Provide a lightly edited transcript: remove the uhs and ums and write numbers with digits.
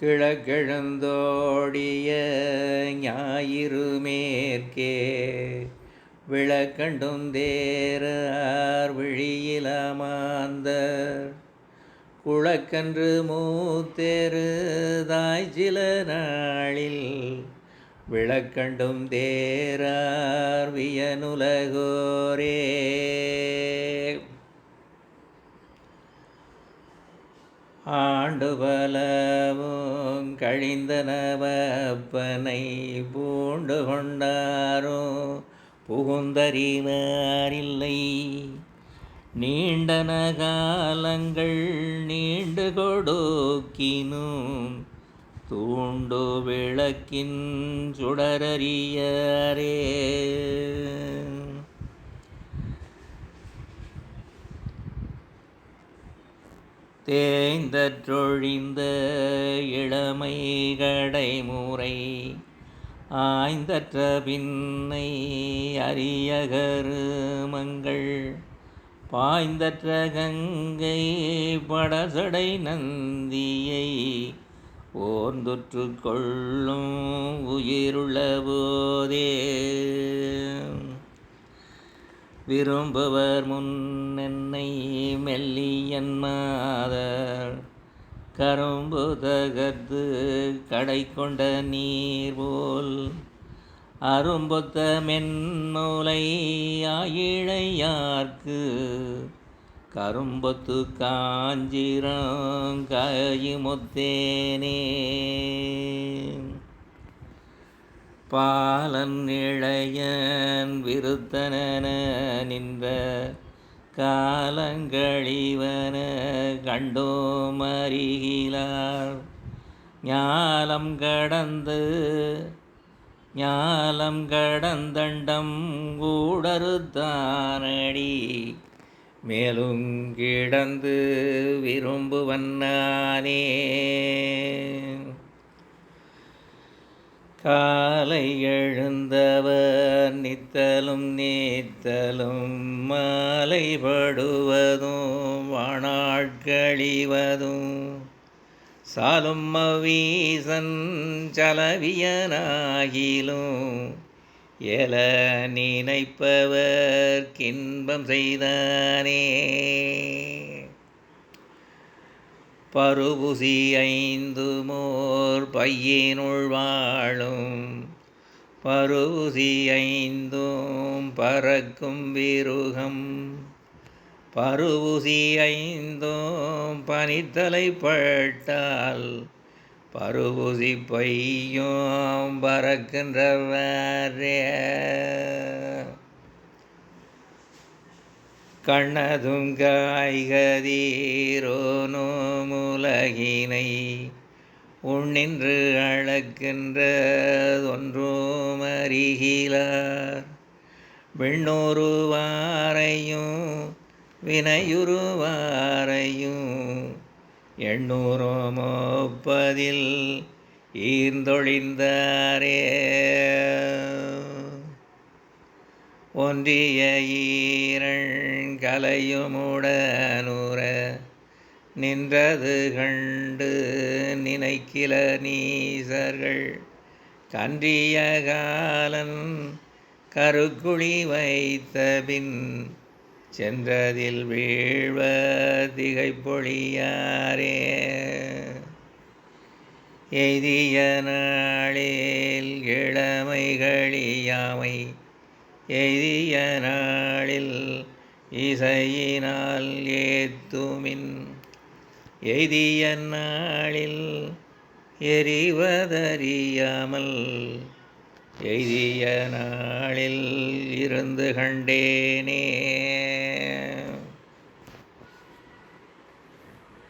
கிழக்கெழுந்தோடிய ஞாயிறு மேற்கே விளக்கண்டும் தேரார் விழியிலமாந்தர் குளக்கன்று மூத்தெருதாய் சில நாளில் விளக்கண்டும் தேரார் வியனுலகோரே. ஆண்டு பலவும் கழிந்தனவப்பனை பூண்டு கொண்டாரோ புகுந்தறிவாரில்லை. நீண்டன காலங்கள் நீண்டு கொடுக்கினும் தூண்டு விளக்கின் சுடரறியாரே. தேய்ந்தற்றொழிந்த இளமை கடைமுறை ஆய்ந்தற்ற பின்னை அரிய கருமங்கள் பாய்ந்தற்ற கங்கை படசடை நந்தியை ஓர்ந்துற்று கொள்ளும் உயிருள்ள போதே. விரும்புவர் முன்னென்னை மெல்லியன் மாதர் கரும்பு தகர்த்து கடை கொண்ட நீர் போல் அரும்பொத்த மென்மூலை ஆயிழையார்க்கு கரும்பொத்து காஞ்சிரம் காயுமொத்தேனே. பாலன் இளையன் விருத்தன நின்ற காலங்களிவன கண்டோம் அருகிலார் ஞாலம் கடந்தண்டம் கூடறுத்தானடி மேலும் கிடந்து விரும்புவன் நானே. காலை எழுந்தவர் நித்தலும் நீத்தலும் மாலைப்படுவதும் வாணாட்கழிவதும் சாலும் அவ்வீசன் சலவியனாகிலும் எல நினைப்பவர் கின்பம் செய்தானே. பருபுசி ஐந்து மோர் பையினுள் வாழும் பருபுசி ஐந்தும் பறக்கும் விருகம் பருபுசி ஐந்தும் பனித்தலைப்பட்டால் பருபுசி பையும் பறக்கின்றவாரே. கண்ணதும் காய்கதீரோனோ உலகினை உண்ணின்று அளக்கின்றதொன்றும் அருகிலார் விண்ணூறுவாரையும் வினையுறுவாரையும் எண்ணூறும் ஒப்பதில் ஈர்ந்தொழிந்தாரே. ஒன்றிய ஈரன் கலையுமுடனுற நின்றது கண்டு நினைக்கில நீசர்கள் கன்றிய காலன் கருக்குழி வைத்தபின் சென்றதில் வீழ்வ திகைப்பொழியாரே. எய்திய நாளில் இளமைகளியாமை எய்திய நாளில் இசையினால் ஏத்துமின் எய்திய நாளில் எரிவதறியாமல் எய்திய நாளில் இருந்து கண்டேனே.